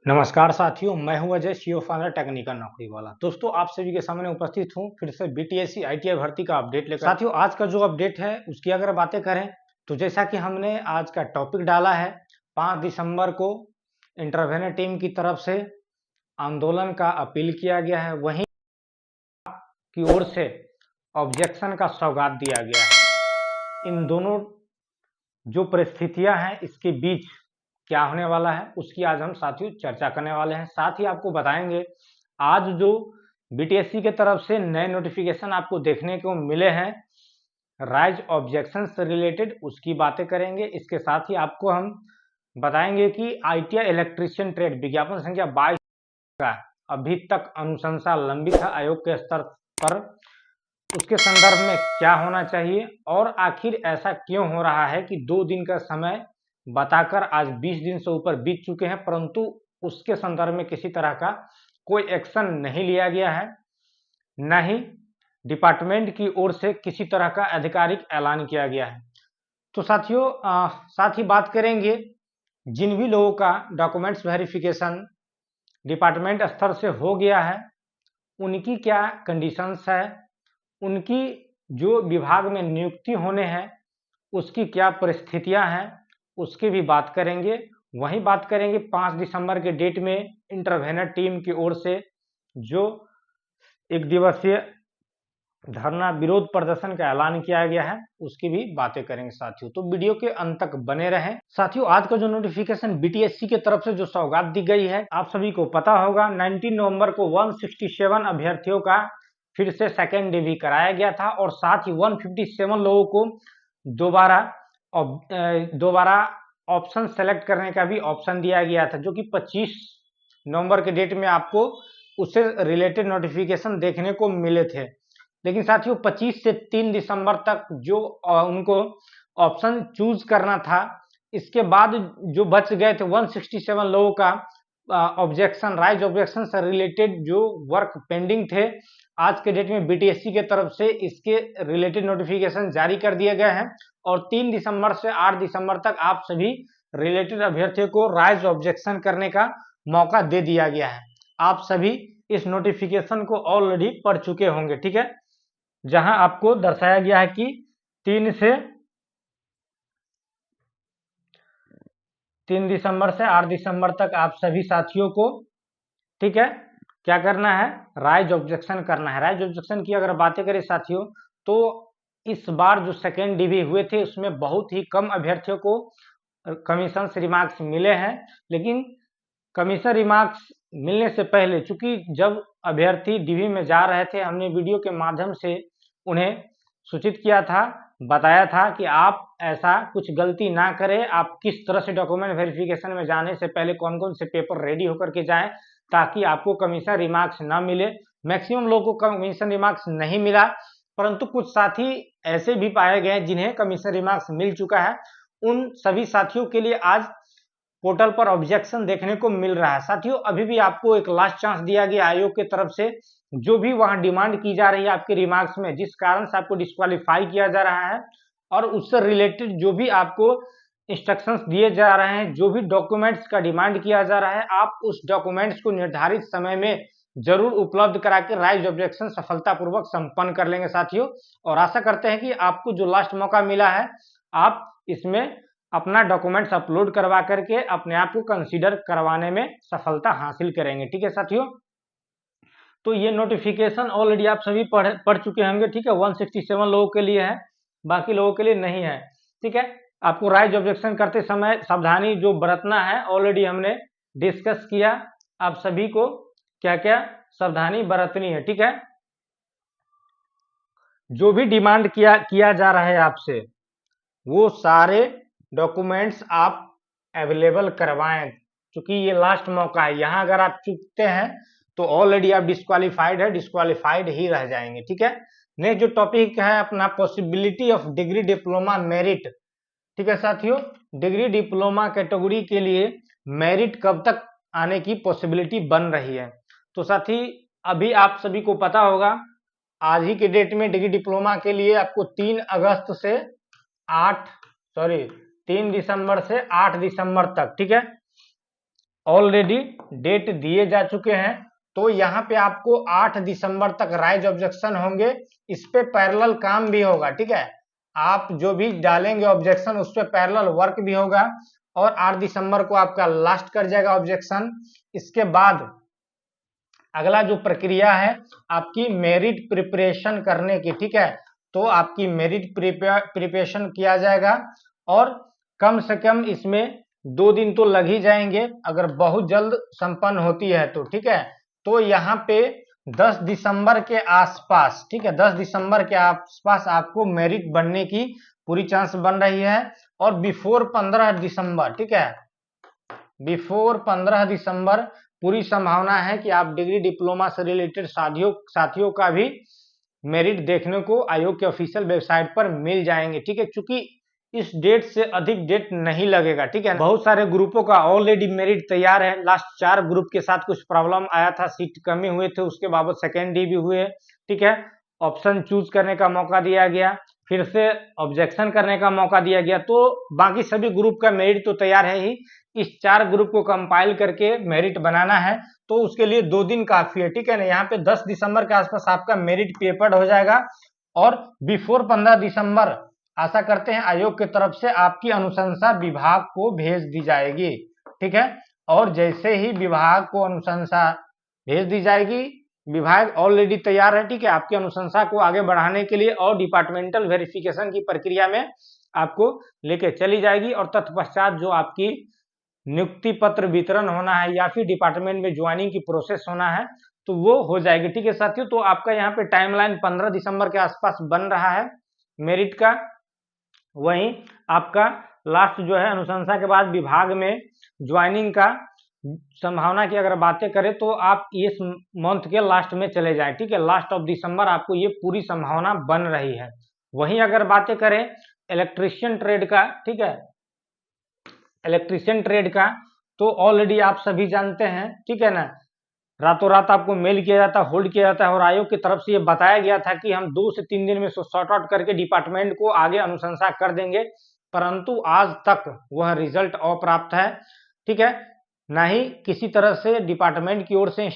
नमस्कार साथियों, मैं हूं अजय, सीईओ फाउंडर टेक्निकल नौकरी वाला। दोस्तों, आप सभी के सामने उपस्थित हूं फिर से बीटीएससी आईटीआई भर्ती का अपडेट लेकर। साथियों, आज का जो अपडेट है उसकी अगर बातें करें तो जैसा कि हमने आज का टॉपिक डाला है, 5 दिसंबर को इंटरवेनर टीम की तरफ से आंदोलन का अपील किया गया है, वहीं की ओर से ऑब्जेक्शन का सौगात दिया गया है। इन दोनों जो परिस्थितियां हैं इसके बीच क्या होने वाला है उसकी आज हम साथियों चर्चा करने वाले हैं। साथ ही आपको बताएंगे आज जो बीटीएससी के तरफ से नए नोटिफिकेशन आपको देखने को मिले हैं राइज ऑब्जेक्शन से रिलेटेड, उसकी बातें करेंगे। इसके साथ ही आपको हम बताएंगे कि आईटीआई इलेक्ट्रीशियन ट्रेड विज्ञापन संख्या 22 का अभी तक अनुशंसा लंबित है आयोग के स्तर पर, उसके संदर्भ में क्या होना चाहिए और आखिर ऐसा क्यों हो रहा है कि 2 दिन का समय बताकर आज 20 दिन से ऊपर बीत चुके हैं, परंतु उसके संदर्भ में किसी तरह का कोई एक्शन नहीं लिया गया है, न ही डिपार्टमेंट की ओर से किसी तरह का आधिकारिक ऐलान किया गया है। तो साथियों, साथ ही बात करेंगे जिन भी लोगों का डॉक्यूमेंट्स वेरिफिकेशन डिपार्टमेंट स्तर से हो गया है उनकी क्या कंडीशंस है, उनकी जो विभाग में नियुक्ति होने हैं उसकी क्या परिस्थितियां हैं, उसकी भी बात करेंगे। वहीं बात करेंगे 5 दिसंबर के डेट में इंटरवेनर टीम की ओर से जो एक दिवसीय धरना विरोध प्रदर्शन का ऐलान किया गया है उसकी भी बातें करेंगे साथियों, तो वीडियो के अंत तक बने रहें। साथियों, आज का जो नोटिफिकेशन बीटीएससी की तरफ से जो सौगात दी गई है आप सभी को पता होगा, 19 नवंबर को 167 अभ्यर्थियों का फिर से सेकेंड डिवी कराया गया था और साथ ही 157 लोगों को दोबारा ऑप्शन सेलेक्ट करने का भी ऑप्शन दिया गया था, जो कि 25 नवंबर के डेट में आपको उससे रिलेटेड नोटिफिकेशन देखने को मिले थे। लेकिन साथियों 25 से 3 दिसंबर तक जो उनको ऑप्शन चूज करना था, इसके बाद जो बच गए थे 167 लोगों का ऑब्जेक्शन राइज ऑब्जेक्शन से रिलेटेड जो वर्क पेंडिंग थे, आज के डेट में बीटीएससी के तरफ से इसके रिलेटेड नोटिफिकेशन जारी कर दिए गए हैं और 3 दिसंबर से 8 दिसंबर तक आप सभी रिलेटेड अभ्यर्थियों को राइज ऑब्जेक्शन करने का मौका दे दिया गया है। आप सभी इस नोटिफिकेशन को ऑलरेडी पढ़ चुके होंगे, ठीक है, जहां आपको दर्शाया गया है कि 3 दिसंबर से 8 दिसंबर तक आप सभी साथियों को, ठीक है, क्या करना है, राइज ऑब्जेक्शन करना है। राइज ऑब्जेक्शन की अगर बातें करें साथियों तो इस बार जो सेकेंड डिवी हुए थे उसमें बहुत ही कम अभ्यर्थियों को कमीशन रिमार्क्स मिले हैं, लेकिन कमीशन रिमार्क्स मिलने से पहले चूंकि जब अभ्यर्थी डिवी में जा रहे थे हमने वीडियो के माध्यम से उन्हें सूचित किया था, बताया था कि आप ऐसा कुछ गलती ना करें, आप किस तरह से डॉक्यूमेंट वेरिफिकेशन में जाने से पहले कौन कौन से पेपर रेडी होकर के जाएं ताकि आपको कमीशन रिमार्क्स ना मिले। मैक्सिमम लोगों को कमीशन रिमार्क्स नहीं मिला, परंतु कुछ साथी ऐसे भी पाए गए जिन्हें कमीशन रिमार्क्स मिल चुका है। उन सभी साथियों के लिए आज पोर्टल पर ऑब्जेक्शन देखने को मिल रहा है। साथियों, अभी भी आपको एक लास्ट चांस दिया गया आयोग की तरफ से, जो भी वहां डिमांड की जा रही है आपके रिमार्क्स में जिस कारण से आपको डिस्क्वालीफाई किया जा रहा है और उससे रिलेटेड जो भी आपको इंस्ट्रक्शंस दिए जा रहे हैं, जो भी डॉक्यूमेंट्स का डिमांड किया जा रहा है, आप उस डॉक्यूमेंट्स को निर्धारित समय में जरूर उपलब्ध करा के राइज ऑब्जेक्शन सफलतापूर्वक संपन्न कर लेंगे साथियों। और आशा करते हैं कि आपको जो लास्ट मौका मिला है आप इसमें अपना डॉक्यूमेंट्स अपलोड करवा करके अपने आप को कंसीडर करवाने में सफलता हासिल करेंगे, ठीक है साथियों। तो ये नोटिफिकेशन ऑलरेडी आप सभी पढ़ चुके होंगे, ठीक है, 167 लोगों के लिए है, बाकी लोगों के लिए नहीं है, ठीक है। आपको राइज ऑब्जेक्शन करते समय सावधानी जो बरतना है ऑलरेडी हमने डिस्कस किया, आप सभी को क्या क्या सावधानी बरतनी है, ठीक है। जो भी डिमांड किया जा रहा है आपसे वो सारे डॉक्यूमेंट्स आप अवेलेबल करवाएं, क्योंकि ये लास्ट मौका है। यहाँ अगर आप चूकते हैं तो ऑलरेडी आप डिस्क्वालीफाइड है, डिस्क्वालीफाइड ही रह जाएंगे, ठीक है। नेक्स्ट जो टॉपिक है अपना possibility of degree diploma merit, ठीक है साथियों। डिग्री डिप्लोमा कैटेगरी के लिए मेरिट कब तक आने की पॉसिबिलिटी बन रही है, तो साथी अभी आप सभी को पता होगा आज ही के डेट में डिग्री डिप्लोमा के लिए आपको 3 दिसंबर से 8 दिसंबर तक, ठीक है, ऑलरेडी डेट दिए जा चुके हैं। तो यहाँ पे आपको 8 दिसंबर तक राइज ऑब्जेक्शन होंगे, इस पे पैरेलल काम भी होगा, ठीक है। आप जो भी डालेंगे ऑब्जेक्शन उस पे पैरेलल वर्क भी होगा और 8 दिसंबर को आपका लास्ट कर जाएगा ऑब्जेक्शन। इसके बाद अगला जो प्रक्रिया है आपकी मेरिट प्रिपरेशन करने की, ठीक है। तो आपकी मेरिट प्रिपरेशन किया जाएगा और कम से कम इसमें 2 दिन तो लग ही जाएंगे, अगर बहुत जल्द संपन्न होती है तो, ठीक है। तो यहाँ पे 10 दिसंबर के आसपास, ठीक है, 10 दिसंबर के आसपास आपको मेरिट बनने की पूरी चांस बन रही है। और बिफोर 15 दिसंबर, ठीक है, बिफोर 15 दिसंबर पूरी संभावना है कि आप डिग्री डिप्लोमा से रिलेटेड साथियों का भी मेरिट देखने को आयोग के ऑफिशियल वेबसाइट पर मिल जाएंगे, ठीक है। चूंकि इस डेट से अधिक डेट नहीं लगेगा, ठीक है। बहुत सारे ग्रुपों का ऑलरेडी मेरिट तैयार है। लास्ट 4 ग्रुप के साथ कुछ प्रॉब्लम आया था, सीट कमी हुए थे, उसके बाबत सेकेंड डी भी हुए, ठीक है। ऑप्शन चूज करने का मौका दिया गया, फिर से ऑब्जेक्शन करने का मौका दिया गया। तो बाकी सभी ग्रुप का मेरिट तो तैयार है ही, इस 4 ग्रुप को कंपाइल करके मेरिट बनाना है, तो उसके लिए 2 दिन काफी है, ठीक है ना। यहाँ पे 10 दिसंबर के आसपास आपका मेरिट पेपर्ड हो जाएगा और बिफोर 15 दिसंबर आशा करते हैं आयोग की तरफ से आपकी अनुशंसा विभाग को भेज दी जाएगी, ठीक है। और जैसे ही विभाग को अनुशंसा भेज दी जाएगी, विभाग ऑलरेडी तैयार है, ठीक है, आपकी अनुशंसा को आगे बढ़ाने के लिए और डिपार्टमेंटल वेरिफिकेशन की प्रक्रिया में आपको लेके चली जाएगी। और तत्पश्चात जो आपकी नियुक्ति पत्र वितरण होना है या फिर डिपार्टमेंट में ज्वाइनिंग की प्रोसेस होना है तो वो हो जाएगी, ठीक है साथियों। तो आपका यहाँ पे टाइमलाइन 15 दिसंबर के आसपास बन रहा है मेरिट का। वहीं आपका लास्ट जो है अनुशंसा के बाद विभाग में ज्वाइनिंग का संभावना की अगर बातें करें तो आप इस मंथ के लास्ट में चले जाएं, ठीक है। लास्ट ऑफ दिसंबर आपको ये पूरी संभावना बन रही है। वहीं अगर बातें करें इलेक्ट्रीशियन ट्रेड का, ठीक है, इलेक्ट्रीशियन ट्रेड का, तो ऑलरेडी आप सभी जानते हैं, ठीक है ना, रातों रात आपको मेल किया जाता है, होल्ड किया जाता है और आयोग की तरफ से ये बताया गया था कि हम 2 से 3 दिन में सॉर्ट आउट करके डिपार्टमेंट को आगे अनुशंसा कर देंगे, परंतु आज तक वह रिजल्ट अप्राप्त है, ठीक है। ना ही किसी तरह से डिपार्टमेंट की ओर से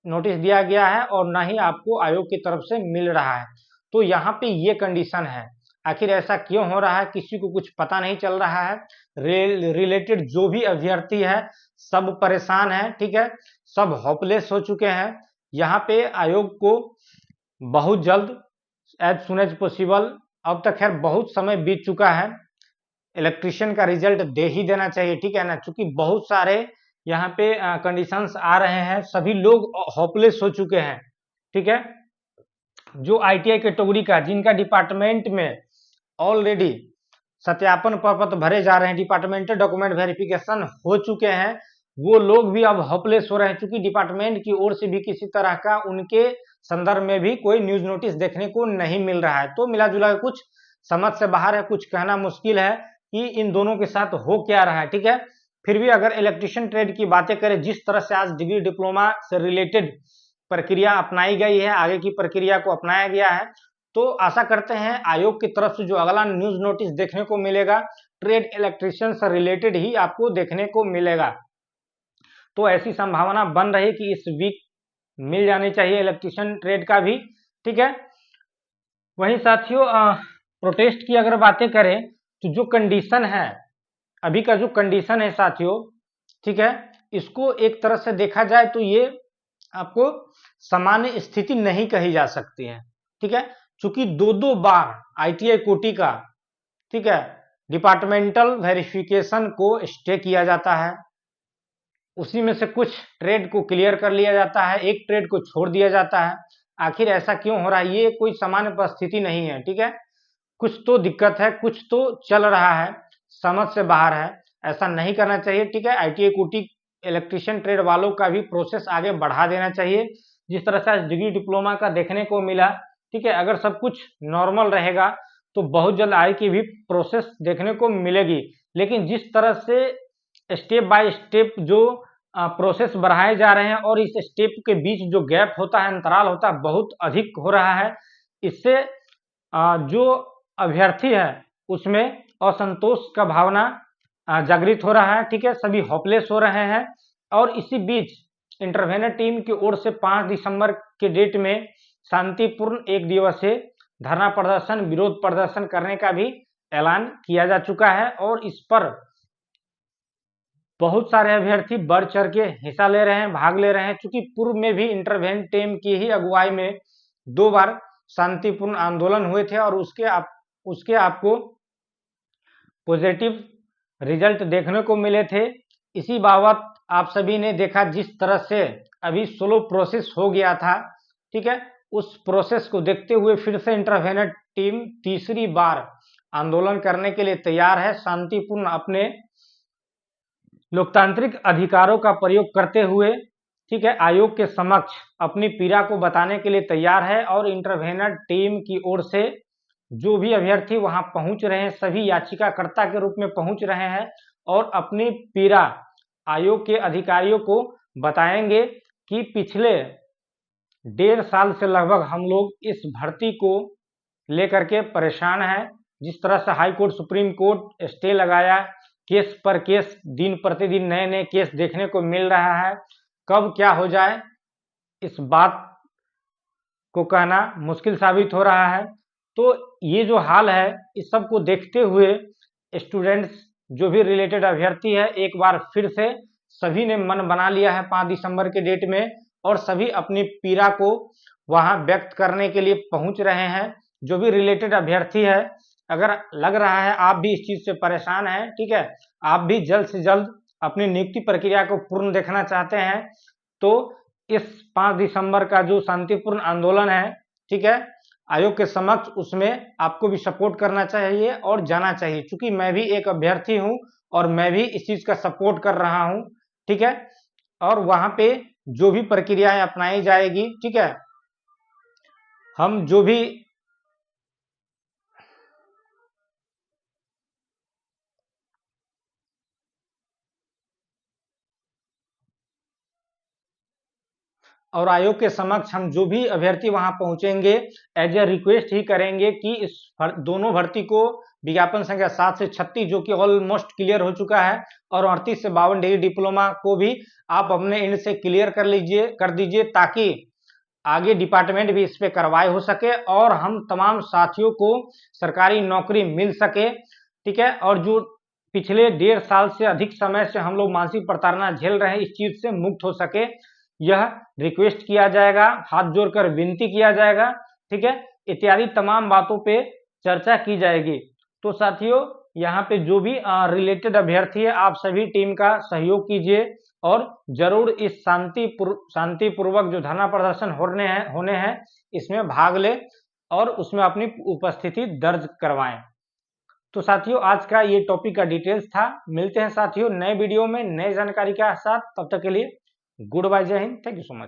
नोटिस दिया गया है और ना ही आपको आयोग की तरफ से मिल रहा है। तो यहाँ पे ये कंडीशन है, आखिर ऐसा क्यों हो रहा है, किसी को कुछ पता नहीं चल रहा है। रिलेटेड जो भी अभ्यर्थी है सब परेशान है, ठीक है, सब होपलेस हो चुके हैं। यहाँ पे आयोग को बहुत जल्द एज सुन एज पॉसिबल, अब तक खैर बहुत समय बीत चुका है, इलेक्ट्रीशियन का रिजल्ट दे ही देना चाहिए, ठीक है ना। चूंकि बहुत सारे यहाँ पे कंडीशंस आ रहे हैं, सभी लोग होपलेस हो चुके हैं, ठीक है। जो ITI कैटेगरी का जिनका डिपार्टमेंट में ऑलरेडी सत्यापन प्रपत्र भरे जा रहे हैं, डिपार्टमेंटल डॉक्यूमेंट वेरिफिकेशन हो चुके हैं, वो लोग भी अब होपलेस हो रहे हैं, क्योंकि डिपार्टमेंट की ओर से भी किसी तरह का उनके संदर्भ में भी कोई न्यूज नोटिस देखने को नहीं मिल रहा है। तो मिला जुला कुछ समझ से बाहर है, कुछ कहना मुश्किल है कि इन दोनों के साथ हो क्या रहा है, ठीक है। फिर भी अगर इलेक्ट्रीशियन ट्रेड की बातें करें, जिस तरह से आज डिग्री डिप्लोमा से रिलेटेड प्रक्रिया अपनाई गई है, आगे की प्रक्रिया को अपनाया गया है, तो आशा करते हैं आयोग की तरफ से जो अगला न्यूज नोटिस देखने को मिलेगा ट्रेड इलेक्ट्रीशियन से रिलेटेड ही आपको देखने को मिलेगा। तो ऐसी संभावना बन रही कि इस वीक मिल जानी चाहिए इलेक्ट्रीशियन ट्रेड का भी, ठीक है। वहीं साथियों प्रोटेस्ट की अगर बातें करें तो जो कंडीशन है, अभी का जो कंडीशन है साथियों, ठीक है, इसको एक तरह से देखा जाए तो ये आपको सामान्य स्थिति नहीं कही जा सकती है, ठीक है। चूंकि 2 बार ITI कोटी का, ठीक है, डिपार्टमेंटल वेरिफिकेशन को स्टे किया जाता है, उसी में से कुछ ट्रेड को क्लियर कर लिया जाता है, एक ट्रेड को छोड़ दिया जाता है। आखिर ऐसा क्यों हो रहा है, ये कोई सामान्य परिस्थिति नहीं है, ठीक है। कुछ तो दिक्कत है, कुछ तो चल रहा है, समझ से बाहर है, ऐसा नहीं करना चाहिए, ठीक है। ITI कोटी इलेक्ट्रीशियन ट्रेड वालों का भी प्रोसेस आगे बढ़ा देना चाहिए, जिस तरह से डिग्री डिप्लोमा का देखने को मिला, ठीक है। अगर सब कुछ नॉर्मल रहेगा तो बहुत जल्द आगे की भी प्रोसेस देखने को मिलेगी, लेकिन जिस तरह से स्टेप बाय स्टेप जो प्रोसेस बढ़ाए जा रहे हैं और इस स्टेप के बीच जो गैप होता है, अंतराल होता है, बहुत अधिक हो रहा है। इससे जो अभ्यर्थी है उसमें असंतोष का भावना जागृत हो रहा है, ठीक है, सभी होपलेस हो रहे हैं। और इसी बीच इंटरवेनर टीम की ओर से 5 दिसंबर के डेट में शांतिपूर्ण एक दिवसीय धरना प्रदर्शन, विरोध प्रदर्शन करने का भी ऐलान किया जा चुका है और इस पर बहुत सारे अभ्यर्थी बढ़ चढ़ के हिस्सा ले रहे हैं, भाग ले रहे हैं। चूंकि पूर्व में भी इंटरवेंट टीम की ही अगुवाई में 2 बार शांतिपूर्ण आंदोलन हुए थे और उसके आपको पॉजिटिव रिजल्ट देखने को मिले थे। इसी बाबत आप सभी ने देखा, जिस तरह से अभी स्लो प्रोसेस हो गया था, ठीक है, उस प्रोसेस को देखते हुए फिर से इंटरवेनर टीम तीसरी बार आंदोलन करने के लिए तैयार है। शांतिपूर्ण अपने लोकतांत्रिक अधिकारों का प्रयोग करते हुए, ठीक है, आयोग के समक्ष अपनी पीड़ा को बताने के लिए तैयार है। और इंटरवेनर टीम की ओर से जो भी अभ्यर्थी वहां पहुंच रहे हैं, सभी याचिकाकर्ता के रूप में पहुंच रहे हैं और अपनी पीड़ा आयोग के अधिकारियों को बताएंगे कि पिछले 1.5 साल से लगभग हम लोग इस भर्ती को लेकर के परेशान हैं। जिस तरह से high court, supreme court stay लगाया, केस पर केस, दिन प्रतिदिन नए नए केस देखने को मिल रहा है। कब क्या हो जाए इस बात को कहना मुश्किल साबित हो रहा है। तो ये जो हाल है, इस सब को देखते हुए स्टूडेंट्स, जो भी रिलेटेड अभ्यर्थी है, एक बार फिर से सभी ने मन बना लिया है 5 दिसंबर के डेट में और सभी अपनी पीड़ा को वहां व्यक्त करने के लिए पहुंच रहे हैं। जो भी रिलेटेड अभ्यर्थी है, अगर लग रहा है आप भी इस चीज से परेशान हैं, ठीक है, आप भी जल्द से जल्द अपनी नियुक्ति प्रक्रिया को पूर्ण देखना चाहते हैं, तो इस 5 दिसंबर का जो शांतिपूर्ण आंदोलन है, ठीक है, आयोग के समक्ष, उसमें आपको भी सपोर्ट करना चाहिए और जाना चाहिए। क्योंकि मैं भी एक अभ्यर्थी हूं और मैं भी इस चीज का सपोर्ट कर रहा हूं, ठीक है। और वहां पे जो भी प्रक्रियाएं अपनाई जाएगी, ठीक है, हम जो भी और आयोग के समक्ष हम जो भी अभ्यर्थी वहां पहुंचेंगे, एज ए रिक्वेस्ट ही करेंगे कि इस दोनों भर्ती को विज्ञापन संख्या 7 से 36, जो कि ऑलमोस्ट क्लियर हो चुका है, और 38 से 52 डिग्री डिप्लोमा को भी आप अपने एंड से क्लियर कर दीजिए, ताकि आगे डिपार्टमेंट भी इस पे कार्रवाई हो सके और हम तमाम साथियों को सरकारी नौकरी मिल सके, ठीक है। और जो पिछले 1.5 साल से अधिक समय से हम लोग मानसिक प्रताड़ना झेल रहे हैं, इस चीज से मुक्त हो सके, यह रिक्वेस्ट किया जाएगा, हाथ जोड़कर विनती किया जाएगा, ठीक है। इत्यादि तमाम बातों पे चर्चा की जाएगी। तो साथियों, यहाँ पे जो भी रिलेटेड अभ्यर्थी है, आप सभी टीम का सहयोग कीजिए और जरूर इस शांतिपूर्वक जो धरना प्रदर्शन होने हैं इसमें भाग ले और उसमें अपनी उपस्थिति दर्ज करवाएं। तो साथियों, आज का ये टॉपिक का डिटेल्स था। मिलते हैं साथियों नए वीडियो में नए जानकारी के साथ। तब तक के लिए गुड बाय, जय Hind, thank you so much.